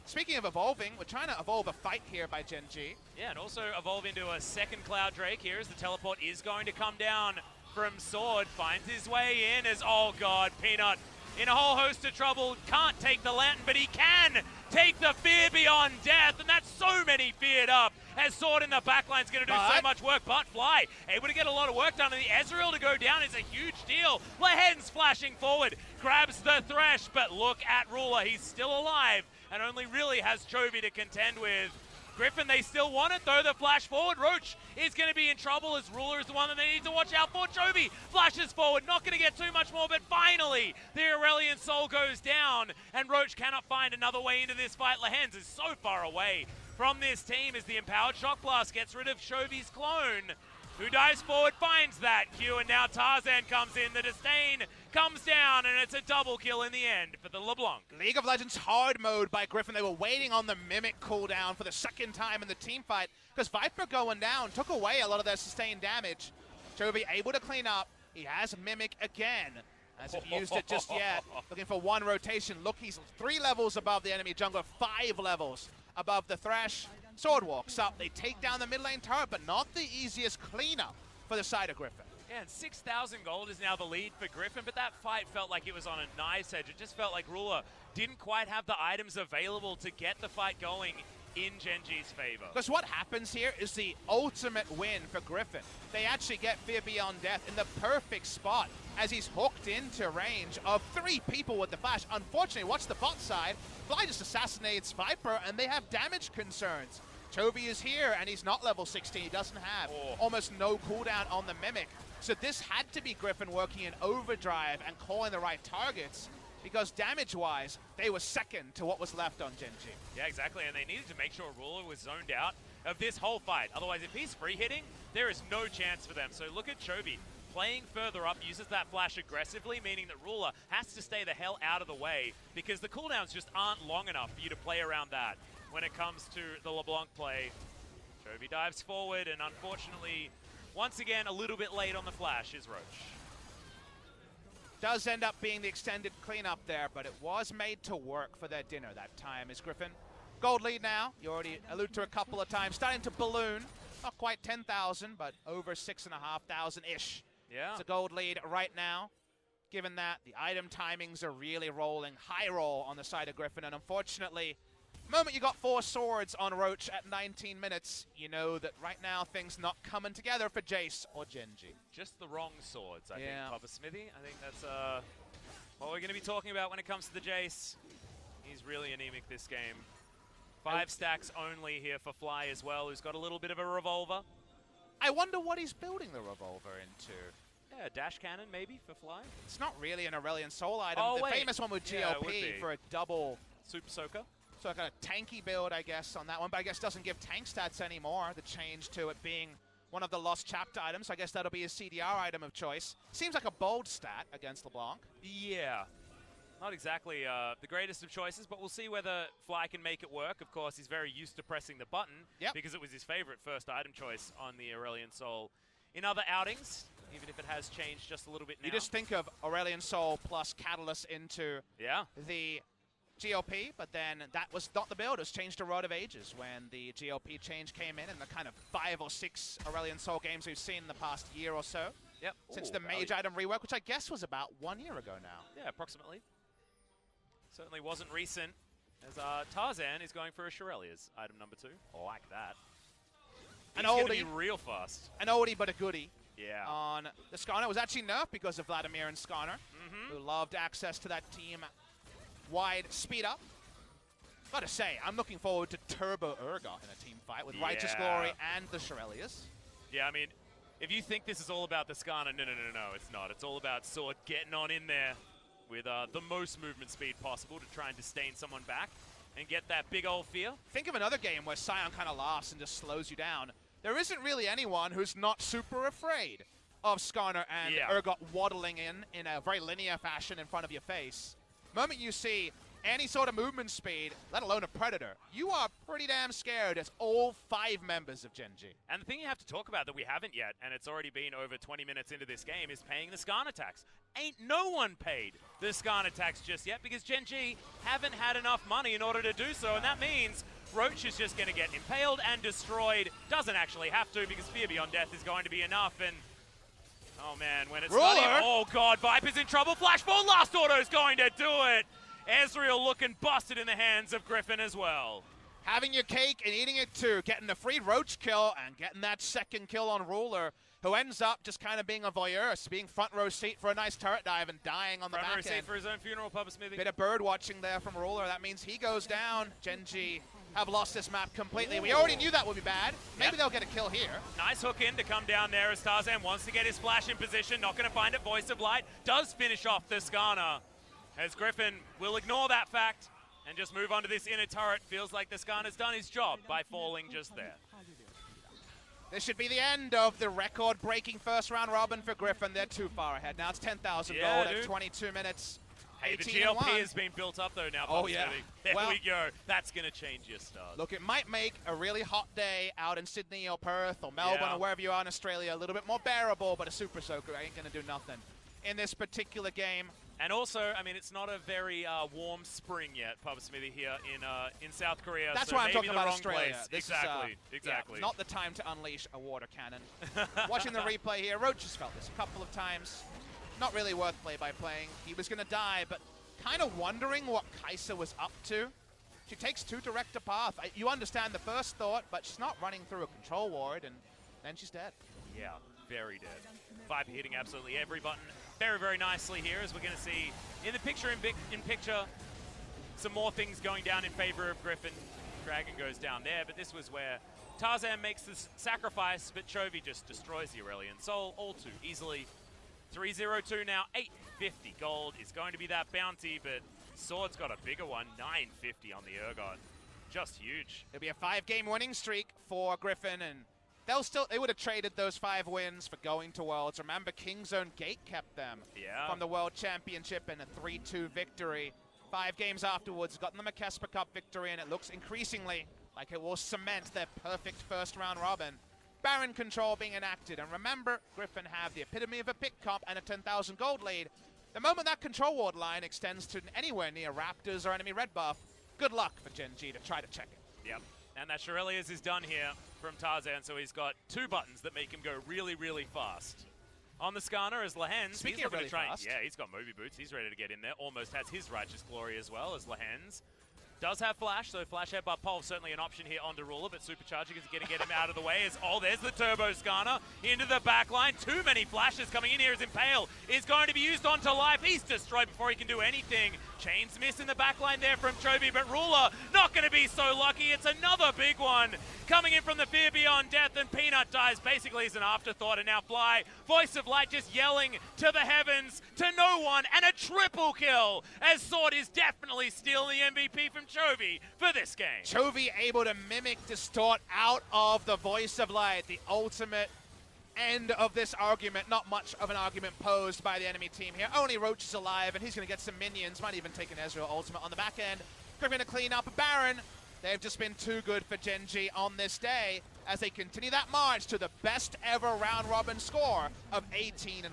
[SPEAKER 2] Speaking of evolving, we're trying to evolve a fight here by GenG.
[SPEAKER 1] Yeah, and also evolve into a second Cloud Drake here as the teleport is going to come down from Sword. Finds his way in as, oh god, Peanut in a whole host of trouble. Can't take the lantern, but he can take the Fear Beyond Death, and that's so many feared up. As Sword in the backline is going to do so much work, but Fly able to get a lot of work done, and the Ezreal to go down is a huge deal. Lehgend's flashing forward, grabs the Thresh, but look at Ruler, he's still alive, and only really has Chovy to contend with. Griffin, they still want it though, the flash forward. Roach is going to be in trouble as Ruler is the one that they need to watch out for. Chovy flashes forward, not going to get too much more, but finally the Aurelion Soul goes down, and Roach cannot find another way into this fight. Lehend is so far away from this team as the Empowered Shock Blast gets rid of Chovy's clone, who dives forward, finds that Q, and now Tarzan comes in. The Disdain comes down, and it's a double kill in the end for the LeBlanc.
[SPEAKER 2] League of Legends hard mode by Griffin. They were waiting on the Mimic cooldown for the second time in the team fight, because FLICKR going down took away a lot of their sustained damage. Chovy able to clean up. He has Mimic again. Hasn't used it just yet. Looking for one rotation. Look, he's 3 levels above the enemy jungler, 5 levels above the Thresh. Sword walks up. They take down the mid lane turret, but not the easiest cleanup for the side of Griffin.
[SPEAKER 1] Yeah, and 6,000 gold is now the lead for Griffin, but that fight felt like it was on a knife's edge. It just felt like Ruler didn't quite have the items available to get the fight going in GenG's favor.
[SPEAKER 2] Because what happens here is the ultimate win for Griffin. They actually get Fear Beyond Death in the perfect spot as he's hooked into range of 3 people with the flash. Unfortunately, watch the bot side. Fly just assassinates Viper, and they have damage concerns. Chovy is here, and he's not level 16. He doesn't have almost no cooldown on the Mimic. So this had to be Griffin working in overdrive and calling the right targets, because damage-wise, they were second to what was left on GenG.
[SPEAKER 1] Yeah, exactly, and they needed to make sure Ruler was zoned out of this whole fight. Otherwise, if he's free hitting, there is no chance for them. So look at Chovy playing further up, uses that flash aggressively, meaning that Ruler has to stay the hell out of the way, because the cooldowns just aren't long enough for you to play around that when it comes to the LeBlanc play. Chovy dives forward, and unfortunately, once again, a little bit late on the flash is Roach.
[SPEAKER 2] Does end up being the extended cleanup there, but it was made to work for their dinner that time, is Griffin. Gold lead now. You already alluded to a couple of times. Starting to balloon. Not quite 10,000, but over 6,500-ish.
[SPEAKER 1] Yeah.
[SPEAKER 2] It's a gold lead right now. Given that, the item timings are really rolling. High roll on the side of Griffin, and unfortunately, the moment you got 4 swords on Roach at 19 minutes, you know that right now things not coming together for Jace or GenG.
[SPEAKER 1] Just the wrong swords, I think, Papa Smithy. I think that's what we're going to be talking about when it comes to the Jace. He's really anemic this game. 5 stacks only here for Fly as well, who's got a little bit of a revolver.
[SPEAKER 2] I wonder what he's building the revolver into.
[SPEAKER 1] Yeah, a dash cannon maybe for Fly.
[SPEAKER 2] It's not really an Aurelion Soul item.
[SPEAKER 1] Oh,
[SPEAKER 2] the famous one with GLP for a double
[SPEAKER 1] Super Soaker.
[SPEAKER 2] So like a tanky build, I guess, on that one, but I guess doesn't give tank stats anymore. The change to it being one of the lost chapter items, so I guess that'll be his CDR item of choice. Seems like a bold stat against LeBlanc.
[SPEAKER 1] Yeah. Not exactly the greatest of choices, but we'll see whether Fly can make it work. Of course, he's very used to pressing the button because it was his favorite first item choice on the Aurelion Soul. In other outings, even if it has changed just a little bit now.
[SPEAKER 2] You just think of Aurelion Soul plus Catalyst into the GLP, but then that was not the build. It was changed to Rod of Ages when the GLP change came in the kind of 5 or 6 Aurelion Soul games we've seen in the past year or so.
[SPEAKER 1] Yep.
[SPEAKER 2] Since the mage item rework, which I guess was about 1 year ago now.
[SPEAKER 1] Yeah, approximately. Certainly wasn't recent, as Tarzan is going for a Shirelia's item number 2. I like that. He's going to be real fast.
[SPEAKER 2] An oldie but a goodie.
[SPEAKER 1] Yeah.
[SPEAKER 2] On the Skarner. It was actually nerfed because of Vladimir and Skarner, who loved access to that team-wide speed up. Gotta say, I'm looking forward to Turbo Urgot in a team fight with Righteous Glory and the Shirelias.
[SPEAKER 1] Yeah, I mean, if you think this is all about the Skarner, no, it's not. It's all about Sword getting on in there with the most movement speed possible to try and disdain someone back and get that big old fear.
[SPEAKER 2] Think of another game where Sion kind of laughs and just slows you down. There isn't really anyone who's not super afraid of Skarner and Urgot waddling in a very linear fashion in front of your face. The moment you see any sort of movement speed, let alone a Predator, you are pretty damn scared as all 5 members of GenG.
[SPEAKER 1] And the thing you have to talk about that we haven't yet, and it's already been over 20 minutes into this game, is paying the Skarner tax. Ain't no one paid the Skarner tax just yet because GenG haven't had enough money in order to do so, and that means Roach is just going to get impaled and destroyed. Doesn't actually have to because Fear Beyond Death is going to be enough, and Oh man, when it's
[SPEAKER 2] Ruler.
[SPEAKER 1] not, oh god, Viper's in trouble. Flash ball, last auto's going to do it. Ezreal looking busted in the hands of Griffin as well.
[SPEAKER 2] Having your cake and eating it too, getting the free Roach kill and getting that second kill on Ruler, who ends up just kind of being a voyeur, being front row seat for a nice turret dive and dying on the back end.
[SPEAKER 1] Front row seat for his own funeral, Papa Smithy.
[SPEAKER 2] Bit of bird watching there from Ruler. That means he goes down. GenG have lost this map completely. We already knew that would be bad. Maybe they'll get a kill here.
[SPEAKER 1] Nice hook in to come down there as Tarzan wants to get his flash in position. Not going to find it. Voice of Light does finish off the Skarner, as Griffin will ignore that fact and just move on to this inner turret. Feels like the Skarner's done his job by falling just there.
[SPEAKER 2] This should be the end of the record-breaking first round robin for Griffin. They're too far ahead. Now it's 10,000 gold at 22 minutes.
[SPEAKER 1] Hey, the GLP has been built up though now.
[SPEAKER 2] Oh yeah.
[SPEAKER 1] There we go. That's going to change your start.
[SPEAKER 2] Look, it might make a really hot day out in Sydney or Perth or Melbourne or wherever you are in Australia a little bit more bearable, but a Super Soaker ain't going to do nothing in this particular game.
[SPEAKER 1] And also, I mean, it's not a very warm spring yet, Papa Smithy, here in South Korea.
[SPEAKER 2] That's
[SPEAKER 1] so
[SPEAKER 2] why I'm talking about
[SPEAKER 1] wrong
[SPEAKER 2] Australia.
[SPEAKER 1] Exactly.
[SPEAKER 2] Yeah, not the time to unleash a water cannon. Watching the replay here, Roach has felt this a couple of times. Not really worth play-by-playing. He was going to die, but kind of wondering what Kai'Sa was up to. She takes too direct a path. You understand the first thought, but she's not running through a control ward, and then she's dead.
[SPEAKER 1] Yeah, very dead. Viper hitting absolutely every button very, very nicely here, as we're going to see in the picture some more things going down in favor of Griffin. Dragon goes down there, but this was where Tarzan makes this sacrifice, but Chovy just destroys the Aurelion Soul all too easily. 302 now, 850 gold is going to be that bounty, but Sword's got a bigger one, 950 on the Urgot. Just huge.
[SPEAKER 2] It'll be a 5-game winning streak for Griffin, and they would have traded those 5 wins for going to Worlds. Remember, Kingzone gate kept them from the World Championship in a 3-2 victory. 5 games afterwards, gotten them a Casper Cup victory, and it looks increasingly like it will cement their perfect first round robin. Baron control being enacted, and remember, Griffin have the epitome of a pick comp and a 10,000 gold lead. The moment that control ward line extends to anywhere near Raptors or enemy red buff, good luck for GenG to try to check it.
[SPEAKER 1] Yep, and that Shurelius is done here from Tarzan, so he's got 2 buttons that make him go really, really fast. On the Skarner is Lehgend.
[SPEAKER 2] Speaking of really fast.
[SPEAKER 1] Yeah, he's got Moby Boots. He's ready to get in there. Almost has his Righteous Glory as well as Lehgend. Does have Flash, so Flash Headbutt Pulse certainly an option here on Derulo, but Supercharging is going to get him out of the way. There's the Turbo Skarner into the back line. Too many flashes coming in here as Impale is going to be used onto life. He's destroyed before he can do anything. Chains miss in the back line there from Chovy, but Ruler not going to be so lucky. It's another big one coming in from the Fear Beyond Death, and Peanut dies basically as an afterthought, and now Fly, Voice of Light just yelling to the heavens, to no one, and a triple kill as Sword is definitely stealing the MVP from Chovy for this game.
[SPEAKER 2] Chovy able to mimic Distort out of the Voice of Light, the ultimate end of this argument. Not much of an argument posed by the enemy team here. Only Roach is alive, and he's going to get some minions. Might even take an Ezreal ultimate on the back end. Griffin to clean up Baron. They've just been too good for GenG on this day as they continue that march to the best ever round robin score of 18-1.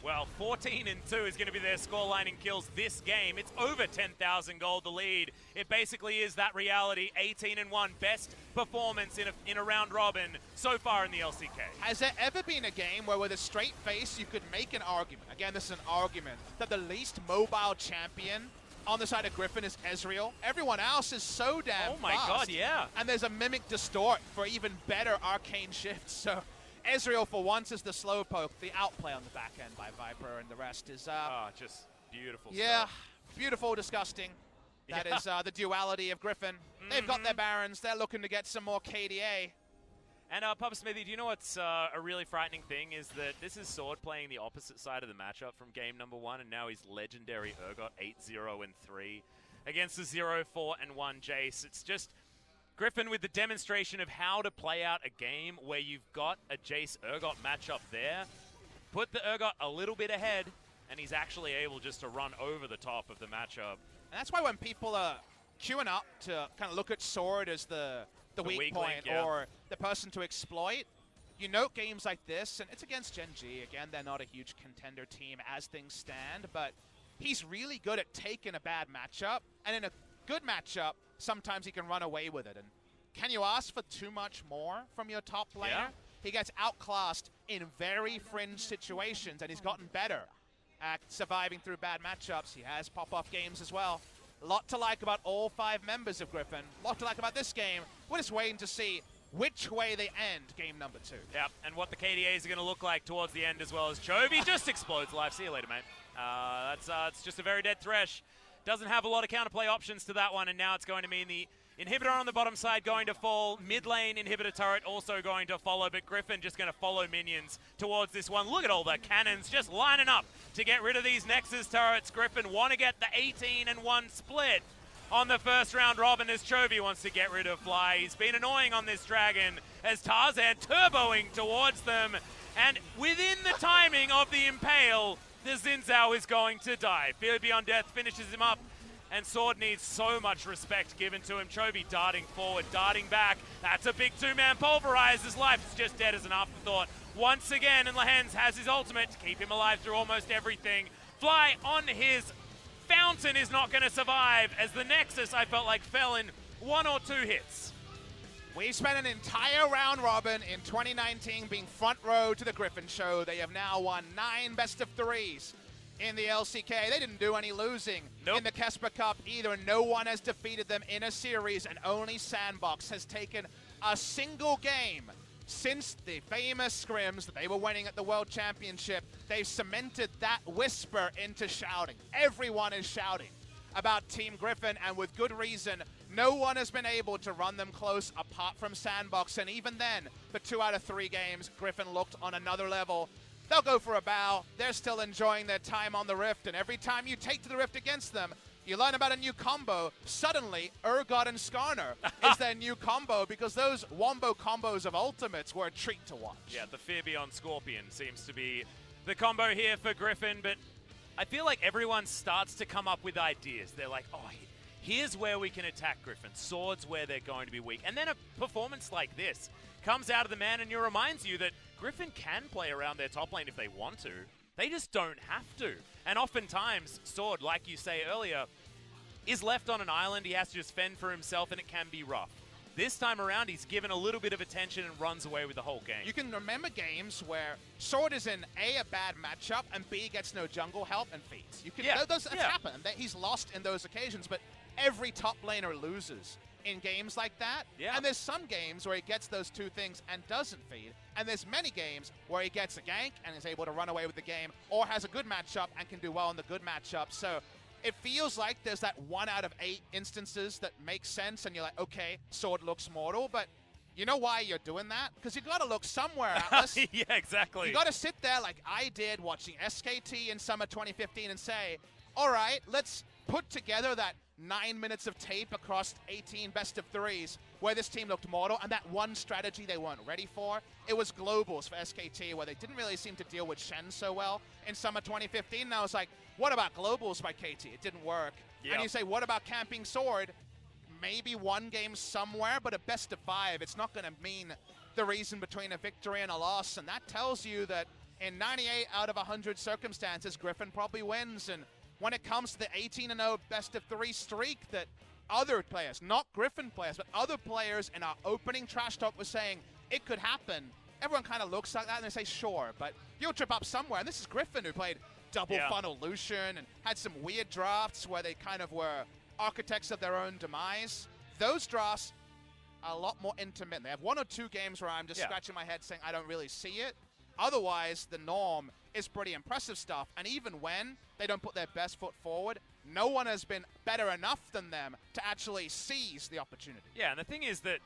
[SPEAKER 1] Well, 14-2 is going to be their scoreline in kills this game. It's over 10,000 gold the lead. It basically is that reality. 18-1, best performance in a round robin so far in the LCK.
[SPEAKER 2] Has there ever been a game where with a straight face you could make an argument, again this is an argument, that the least mobile champion on the side of Griffin is Ezreal? Everyone else is so damn
[SPEAKER 1] Oh my
[SPEAKER 2] fast.
[SPEAKER 1] god, yeah.
[SPEAKER 2] And there's a Mimic Distort for even better arcane shifts. So Ezreal for once is the slow poke, the outplay on the back end by Viper, and the rest is
[SPEAKER 1] just beautiful
[SPEAKER 2] yeah,
[SPEAKER 1] stuff.
[SPEAKER 2] beautiful, disgusting. That is the duality of Griffin. They've got their Barons, they're looking to get some more KDA.
[SPEAKER 1] And Papa Smithy, do you know what's a really frightening thing is that this is Sword playing the opposite side of the matchup from game number 1, and now he's legendary Urgot 8-0-3 against the 0-4-1 Jace. It's just Griffin with the demonstration of how to play out a game where you've got a Jace Urgot matchup there. Put the Urgot a little bit ahead, and he's actually able just to run over the top of the matchup.
[SPEAKER 2] And that's why when people are queuing up to kind of look at Sword as the weak point
[SPEAKER 1] link, yeah.
[SPEAKER 2] or the person to exploit, you note games like this, and it's against GenG. Again, they're not a huge contender team as things stand, but he's really good at taking a bad matchup, and in a good matchup, sometimes he can run away with it. And can you ask for too much more from your top laner?
[SPEAKER 1] Yeah.
[SPEAKER 2] he gets outclassed in very fringe situations, and he's gotten better at surviving through bad matchups. He has pop-off games as well. A lot to like about all 5 members of Griffin. A lot to like about this game. We're just waiting to see which way they end game number 2.
[SPEAKER 1] Yep, and what the KDAs are going to look like towards the end as well as Chovy just explodes live. See you later, mate. It's just a very dead Thresh. Doesn't have a lot of counterplay options to that one, and now it's going to mean the inhibitor on the bottom side going to fall. Mid lane inhibitor turret also going to follow, but Griffin just going to follow minions towards this one. Look at all the cannons just lining up to get rid of these Nexus turrets. Griffin want to get the 18-1 split on the first round robin as Chovy wants to get rid of Fly. He's been annoying on this dragon as Tarzan turboing towards them, and within the timing of the impale, the Xin Zhao is going to die. Fear Beyond Death finishes him up, and Sword needs so much respect given to him. Chovy darting forward, darting back. That's a big 2-man pulverize. His life is just dead as an afterthought. Once again, and Lehgend has his ultimate to keep him alive through almost everything. Fly on his fountain is not going to survive, as the Nexus, I felt like, fell in 1 or 2 hits.
[SPEAKER 2] We spent an entire round robin in 2019 being front row to the Griffin show. They have now won 9 best-of-3s in the LCK. They didn't do any losing in the Kesper Cup either. No one has defeated them in a series, and only Sandbox has taken a single game since the famous scrims that they were winning at the World Championship. They've cemented that whisper into shouting. Everyone is shouting about Team Griffin, and with good reason. No one has been able to run them close apart from Sandbox, and even then, for 2 out of 3 games, Griffin looked on another level. They'll go for a bow. They're still enjoying their time on the Rift, and every time you take to the Rift against them, you learn about a new combo. Suddenly, Urgot and Skarner is their new combo, because those wombo combos of ultimates were a treat to watch.
[SPEAKER 1] Yeah, the Fear Beyond Scorpion seems to be the combo here for Griffin, but I feel like everyone starts to come up with ideas. They're like, oh, here's where we can attack Griffin. Sword's where they're going to be weak. And then a performance like this comes out of the man and reminds you that Griffin can play around their top lane if they want to. They just don't have to. And oftentimes, Sword, like you say earlier, is left on an island. He has to just fend for himself, and it can be rough. This time around, he's given a little bit of attention and runs away with the whole game.
[SPEAKER 2] You can remember games where Sword is in a bad matchup, and B gets no jungle help and feeds. That's happened. He's lost in those occasions, but every top laner loses in games like that.
[SPEAKER 1] Yeah.
[SPEAKER 2] And there's some games where he gets those 2 things and doesn't feed. And there's many games where he gets a gank and is able to run away with the game, or has a good matchup and can do well in the good matchup. So it feels like there's that 1 out of 8 instances that makes sense, and you're like, okay, Sword looks mortal, but you know why you're doing that? Because you got to look somewhere, Atlas.
[SPEAKER 1] Yeah, exactly.
[SPEAKER 2] You got to sit there like I did watching SKT in summer 2015 and say, all right, let's put together that 9 minutes of tape across 18 best-of-3s where this team looked mortal, and that one strategy they weren't ready for. It was globals for SKT, where they didn't really seem to deal with Shen so well in summer 2015. And I was like, what about globals by KT? It didn't work. Yep. And you say, what about camping Sword? Maybe 1 game somewhere, but a best-of-5, it's not going to mean the reason between a victory and a loss. And that tells you that in 98 out of 100 circumstances, Griffin probably wins. And when it comes to the 18-0 best-of-3 streak that other players, not Griffin players, but other players in our opening trash talk were saying it could happen, everyone kind of looks like that and they say, sure, but you'll trip up somewhere. And this is Griffin, who played double funnel Lucian and had some weird drafts where they kind of were architects of their own demise. Those drafts are a lot more intermittent. They have 1 or 2 games where I'm just scratching my head saying I don't really see it. Otherwise, the norm is pretty impressive stuff. And even when they don't put their best foot forward, no one has been better enough than them to actually seize the opportunity.
[SPEAKER 1] Yeah, and the thing is that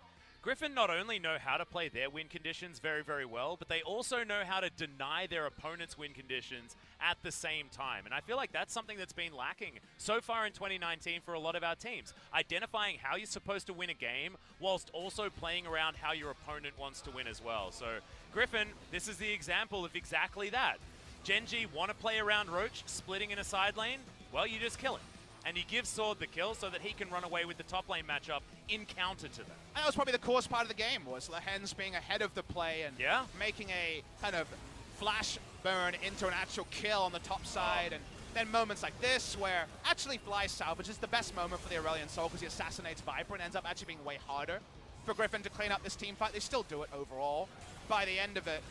[SPEAKER 1] Griffin not only know how to play their win conditions very, very well, but they also know how to deny their opponent's win conditions at the same time. And I feel like that's something that's been lacking so far in 2019 for a lot of our teams. Identifying how you're supposed to win a game whilst also playing around how your opponent wants to win as well. So Griffin, this is the example of exactly that. GenG want to play around Roach, splitting in a side lane? Well, you just kill him. And you give Sword the kill so that he can run away with the top lane matchup in counter to them.
[SPEAKER 2] And that was probably the coolest part of the game, was Lehgend being ahead of the play and making a kind of flash burn into an actual kill on the top side. And then moments like this where actually Fly salvages the best moment for the Aurelion Soul, because he assassinates Viper and ends up actually being way harder for Griffin to clean up this team fight. They still do it overall. by the end of it.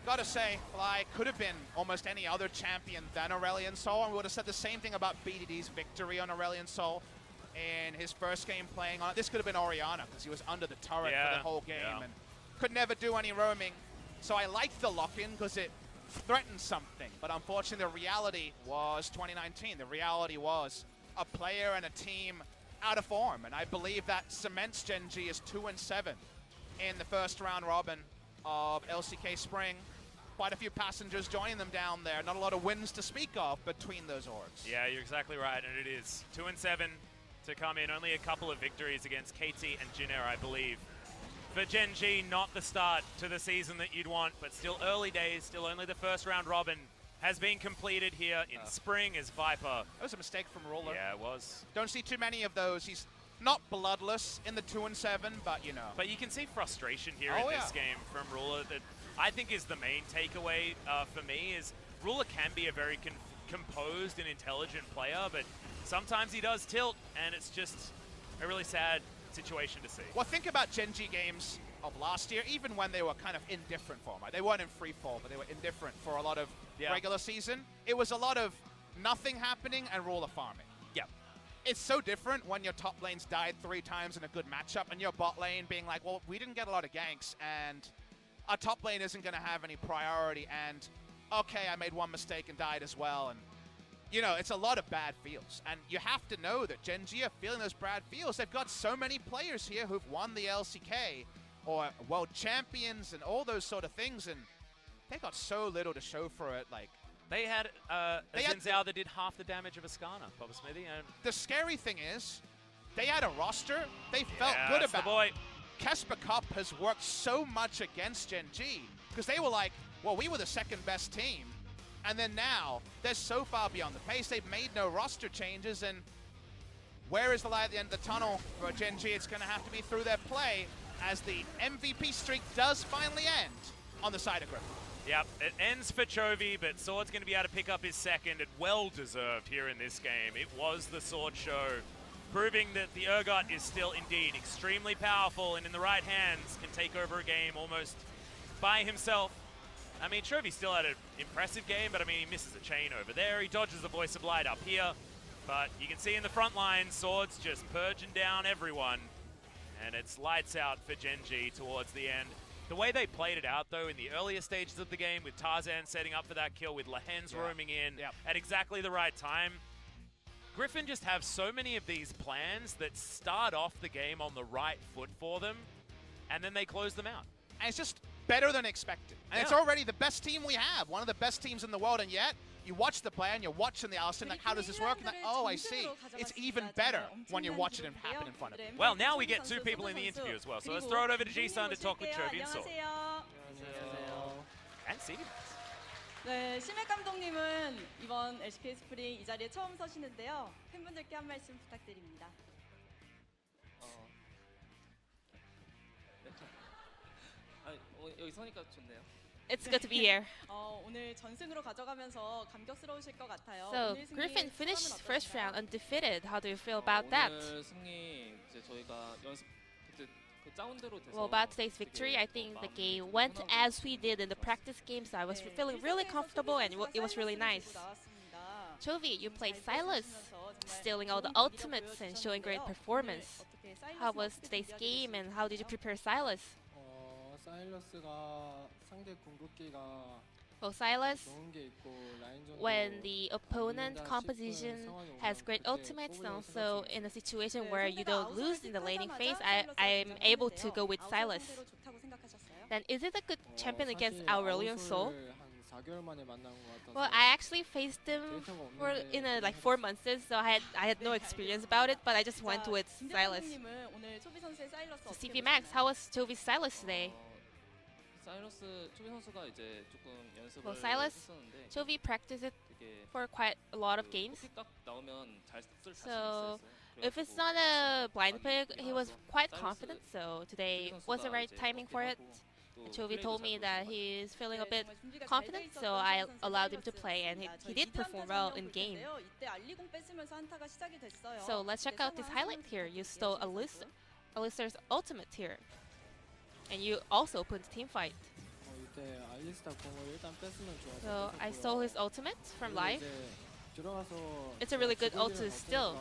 [SPEAKER 2] Gotta say, Fly could have been almost any other champion than Aurelion Sol, and we would have said the same thing about BDD's victory on Aurelion Sol in his first game playing on it. This could have been Orianna, because he was under the turret for the whole game and could never do any roaming. So I liked the lock-in because it threatened something, but unfortunately the reality was 2019. The reality was a player and a team out of form, and I believe that cements GenG as 2-7 in the first round robin of LCK Spring. Quite a few passengers joining them down there. Not a lot of wins to speak of between those orgs.
[SPEAKER 1] Yeah, you're exactly right, and it is 2-7 to come in. Only a couple of victories against KT and Jin Air, I believe. For GenG, not the start to the season that you'd want, but still early days, still only the first round robin has been completed here in spring as Viper.
[SPEAKER 2] That was a mistake from Ruler.
[SPEAKER 1] Yeah, it was.
[SPEAKER 2] Don't see too many of those. He's not bloodless in the 2-7, but you know.
[SPEAKER 1] But you can see frustration here in this game from Ruler that I think is the main takeaway for me is Ruler can be a very composed and intelligent player, but sometimes he does tilt, and it's just a really sad situation to see.
[SPEAKER 2] Well, think about GenG games of last year, even when they were kind of indifferent format. They weren't in free fall, but they were indifferent for a lot of regular season. It was a lot of nothing happening and Ruler farming.
[SPEAKER 1] Yeah.
[SPEAKER 2] It's so different when your top lane's died 3 times in a good matchup and your bot lane being like, well, we didn't get a lot of ganks and our top lane isn't going to have any priority, and okay, I made one mistake and died as well. And you know, it's a lot of bad feels, and you have to know that GenG are feeling those bad feels. They've got so many players here who've won the LCK or world champions and all those sort of things, and they got so little to show for it. Like
[SPEAKER 1] they had a Xin Zhao that did half the damage of a Skarner, Papa Smithy. And
[SPEAKER 2] the scary thing is, they had a roster they felt good about.
[SPEAKER 1] The boy.
[SPEAKER 2] Kesper Cup has worked so much against GenG because they were like, well, we were the second best team. And then now, they're so far beyond the pace, they've made no roster changes, and where is the light at the end of the tunnel for GenG? It's going to have to be through their play as the MVP streak does finally end on the side of Griffin.
[SPEAKER 1] Yep, it ends for Chovy, but Sword's going to be able to pick up his second, and well-deserved here in this game. It was the Sword show, proving that the Urgot is still indeed extremely powerful and in the right hands can take over a game almost by himself. I mean, Chovy still had an impressive game, but I mean, he misses a chain over there. He dodges the Voice of Light up here, but you can see in the front line, Sword's just purging down everyone, and it's lights out for GenG towards the end. The way they played it out, though, in the earlier stages of the game, with Tarzan setting up for that kill, with Lehgend roaming in at exactly the right time, Griffin just have so many of these plans that start off the game on the right foot for them, and then they close them out.
[SPEAKER 2] And it's just better than expected. And it's already the best team we have, one of the best teams in the world, and yet you watch the play and you're watching the Alisson, like, how does this work? And like, oh, I see. It's even better when you watch it happen in front of you.
[SPEAKER 1] Well, now we get 2 people in the interview as well, so let's throw it over to G-Sun to talk with Chovy and Sword. And CD.
[SPEAKER 3] 네, 심혁 감독님은 이번 LCK 스프링 이 자리에 처음 서시는데요. 팬분들께 한 말씀 부탁드립니다.
[SPEAKER 4] 여기 서니까 좋네요.
[SPEAKER 5] It's good to be here.
[SPEAKER 3] 오늘 전승으로 가져가면서 감격스러우실 것 같아요.
[SPEAKER 5] So, Griffin finished first round undefeated. How do you feel about that?
[SPEAKER 4] 오늘 승리 이제 저희가 연습 그때 그 짜운 대로 돼서
[SPEAKER 5] Well, about today's victory, I think the game went as we did in the practice games. I was feeling really comfortable and it was really nice. Chovy, you played Silas, stealing all the ultimates and showing great performance. How was today's game and how did you prepare Silas? Well, Silas, when the opponent composition has great ultimates, and also in a situation where you don't lose in the laning phase, I'm able to go with Silas. Then is it a good champion against Aurelion Sol? Well, I actually faced him for like 4 months, so I had no experience about it, but I just went with Silas. So CV Max, how was Chovy's Silas today? Well, Silas, Chovy practiced it for quite a lot of games. So if it's not a blind pick, he was quite confident, so today was the right timing for it. And Chovy told me that he is feeling a bit confident, so I allowed him to play, and he did perform well in game. So let's check out this highlight here. You stole Alistar's ultimate here. And you also opened team fight. So I stole his ultimate from live. It's a really good ulti still.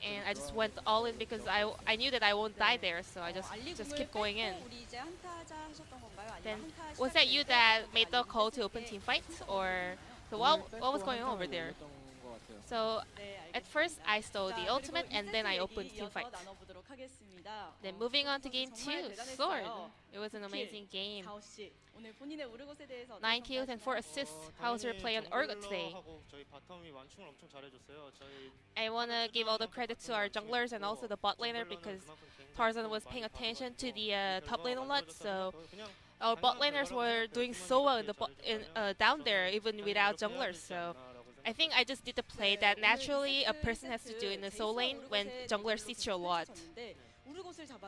[SPEAKER 5] And I just went all in because I knew that I won't die there, so I just keep going in. Then was that you that made the call to open team fights, or so what was going on over there? So at first I stole the ultimate and then I opened team fight. Then moving on to game 2, Sword. It was an amazing game. 9 kills and 4 assists. How's your play on Urgot today? I want to give all the credit to our junglers and also the bot laner because Tarzan was paying attention to the top lane a lot, so our bot laners were doing so well down there even without junglers. So I think I just did the play that naturally a person has to do in the solo lane when jungler sees you a lot.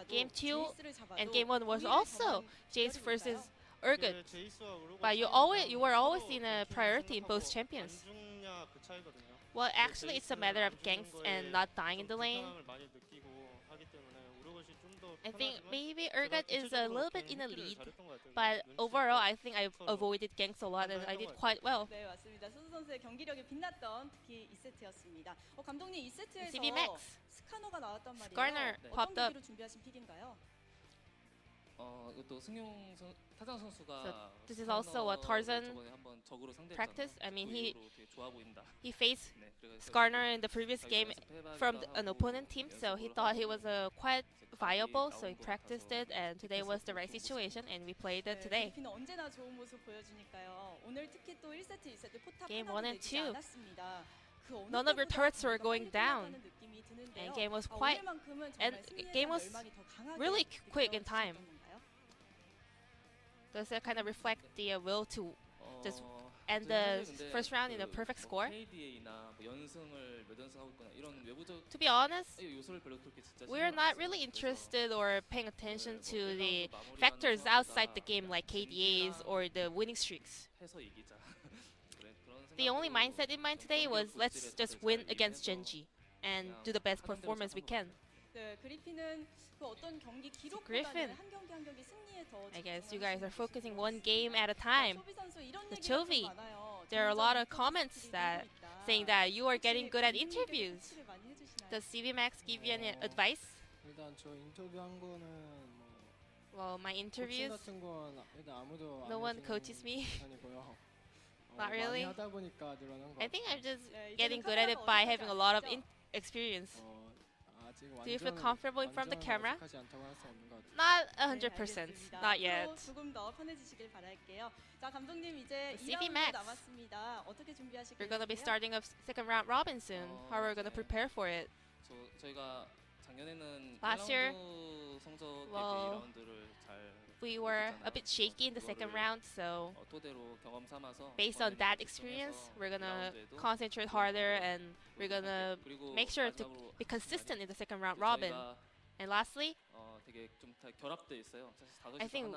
[SPEAKER 5] Game 2 and game 1 was also Jace versus Urgot, but you were always in a priority in both champions. Well, actually, it's a matter of ganks and not dying in the lane. I think maybe Urgot is a little bit in a lead, but overall, I think I avoided ganks a lot and I did quite well. CV Max. Skarner popped up. So this is also a Tarzan practice. I mean, he faced Skarner in the previous game from an opponent team, so he thought he was quite viable, so he practiced it, and today was the right situation, and we played it today. Game 1 and 2. None of your turrets were going down, and game was really quick in time. Does that kind of reflect the will to just end the first round in a perfect score? To be honest, we're not really interested or paying attention to the factors outside the game like KDAs or the winning streaks. The only mindset in mind today was let's just win against GenG and do the best performance we can. Griffin, I guess you guys are focusing one game at a time. The Chovy, there are a lot of comments saying that you are getting good at interviews. Does CV Max give you any advice? Well, my interviews, no one coaches me. Not really. I think I'm just getting good at it by having a lot of experience. Do you feel comfortable in front of the camera? Not 100%, not yet. CV Max, we're going to be starting a second round robin soon. How are we going to prepare for it? Last year, well, we were a bit shaky in the second round, so based on that experience, we're gonna concentrate harder and we're gonna make sure to be consistent in the second round robin. And lastly, I think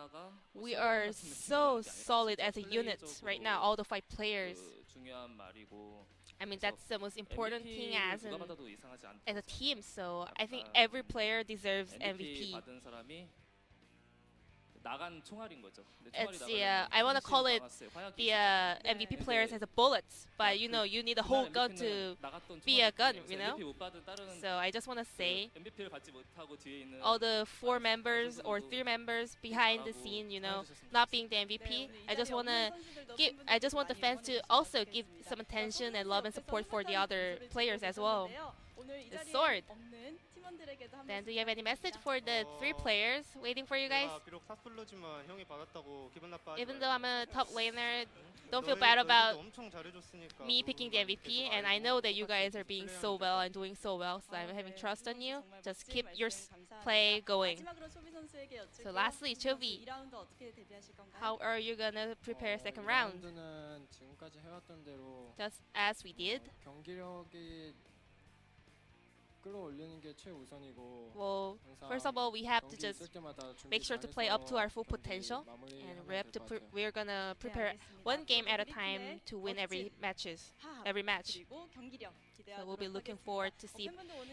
[SPEAKER 5] we are so solid as a unit right now, all the 5 players. I mean, that's the most important thing as a team, so I think every player deserves MVP. It's I want to call it the MVP players as a bullets, but you know, you need a whole gun to be a gun, you know? So I just want to say, all the 4 members or 3 members behind the scene, you know, not being the MVP, I just want the fans to also give some attention and love and support for the other players as well. The Sword. Then do you have any message for the 3 players waiting for you guys? Even though I'm a top laner, don't feel bad about me picking the MVP, and I know that you guys are being so well and doing so well, so I'm having trust on you. Just keep your play going. So lastly, Chovy, how are you gonna prepare second round? Just as we did. Well, first of all, we have to just make sure to play up to our full potential, and we're gonna prepare one game at a time to win every match. So we'll be looking forward to see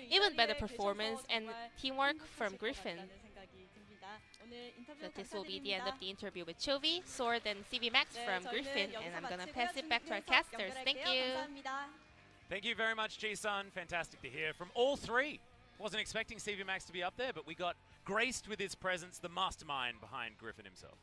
[SPEAKER 5] even better performance and teamwork from Griffin. So this will be the end of the interview with Chovy, Sword, and CV Max from Griffin, and I'm gonna pass it back to our casters. Thank you.
[SPEAKER 1] Thank you very much, G-Sun. Fantastic to hear from all three. Wasn't expecting CV Max to be up there, but we got graced with his presence, the mastermind behind Griffin himself.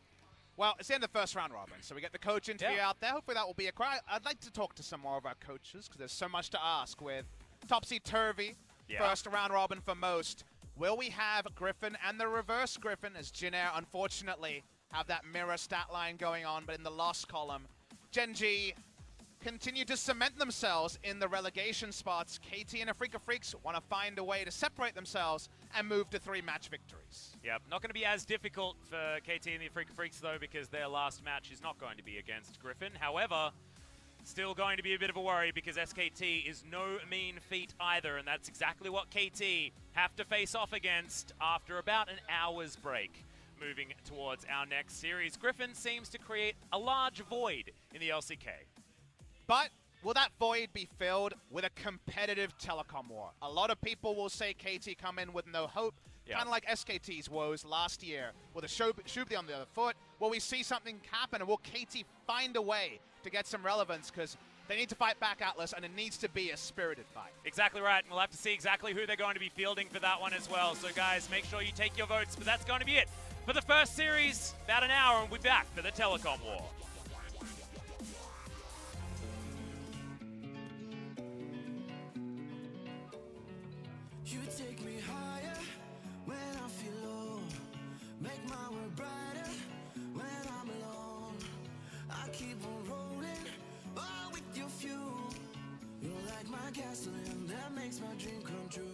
[SPEAKER 2] Well, it's the end of the first round robin, so we get the coach interview out there. Hopefully that will be a cry. I'd like to talk to some more of our coaches because there's so much to ask with topsy-turvy, first round robin for most. Will we have Griffin and the reverse Griffin as Jin Air, unfortunately, have that mirror stat line going on, but in the loss column, GenG continue to cement themselves in the relegation spots. KT and the FLICKR Freaks want to find a way to separate themselves and move to 3 match victories.
[SPEAKER 1] Yep, not going to be as difficult for KT and the FLICKR Freaks, though, because their last match is not going to be against Griffin. However, still going to be a bit of a worry because SKT is no mean feat either, and that's exactly what KT have to face off against after about an hour's break. Moving towards our next series, Griffin seems to create a large void in the LCK.
[SPEAKER 2] But will that void be filled with a competitive telecom war? A lot of people will say KT come in with no hope, kind of like SKT's woes last year with a Chovy on the other foot. Will we see something happen, and will KT find a way to get some relevance? Because they need to fight back Atlas, and it needs to be a spirited fight.
[SPEAKER 1] Exactly right, and we'll have to see exactly who they're going to be fielding for that one as well. So guys, make sure you take your votes, but that's going to be it for the first series. About an hour, and we'll be back for the telecom war.
[SPEAKER 6] You take me higher when I feel low. Make my world brighter when I'm alone. I keep on rolling, all with your fuel. You're like my gasoline that makes my dream come true.